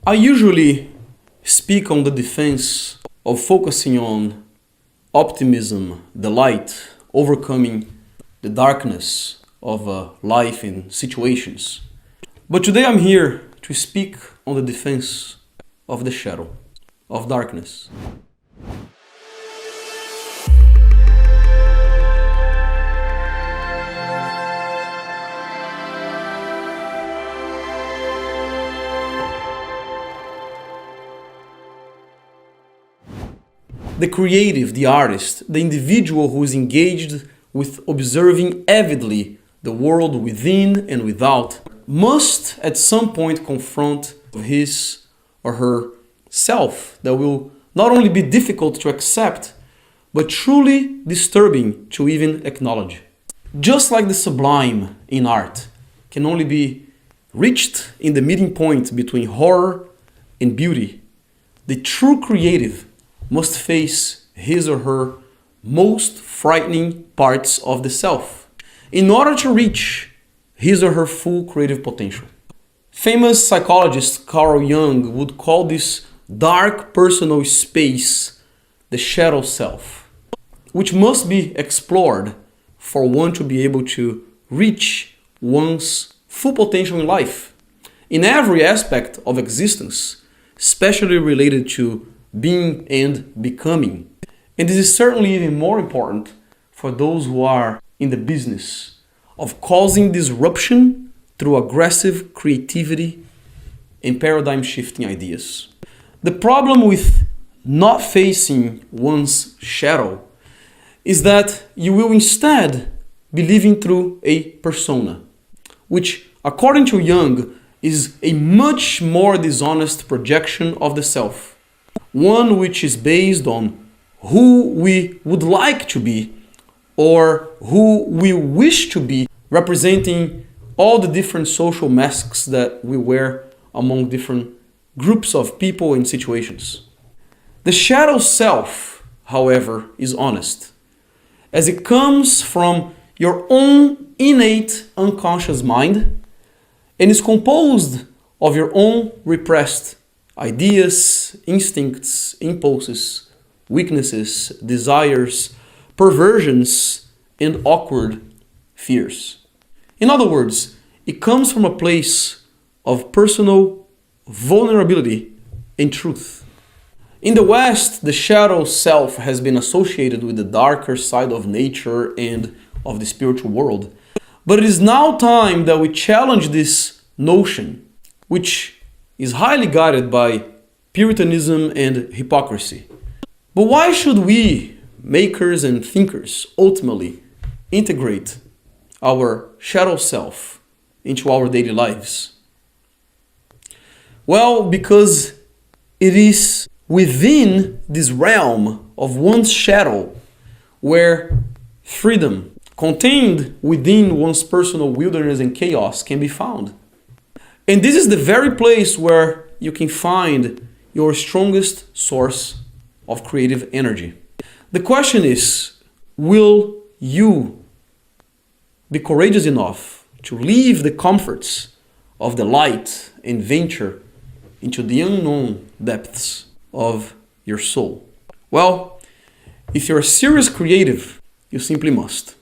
I usually speak on the defense of focusing on optimism, the light, overcoming the darkness of life and situations. But today I'm here to speak on the defense of the shadow, of darkness. The creative, the artist, the individual who is engaged with observing avidly the world within and without must at some point confront his or her self that will not only be difficult to accept, but truly disturbing to even acknowledge. Just like the sublime in art can only be reached in the meeting point between horror and beauty, the true creative must face his or her most frightening parts of the self in order to reach his or her full creative potential. Famous psychologist Carl Jung would call this dark personal space the shadow self, which must be explored for one to be able to reach one's full potential in life, in every aspect of existence, especially related to being and becoming. And this is certainly even more important for those who are in the business of causing disruption through aggressive creativity and paradigm shifting ideas. The problem with not facing one's shadow is that you will instead be living through a persona, which according to Jung is a much more dishonest projection of the self. One which is based on who we would like to be or who we wish to be, representing all the different social masks that we wear among different groups of people and situations. The shadow self, however, is honest, as it comes from your own innate unconscious mind and is composed of your own repressed ideas, instincts, impulses, weaknesses, desires, perversions, and awkward fears. In other words, it comes from a place of personal vulnerability and truth. In the West, the shadow self has been associated with the darker side of nature and of the spiritual world. But it is now time that we challenge this notion, which is highly guided by Puritanism and hypocrisy. But why should we, makers and thinkers, ultimately integrate our shadow self into our daily lives? Well, because it is within this realm of one's shadow where freedom, contained within one's personal wilderness and chaos, can be found. And this is the very place where you can find your strongest source of creative energy. The question is, will you be courageous enough to leave the comforts of the light and venture into the unknown depths of your soul? Well, if you're a serious creative, you simply must.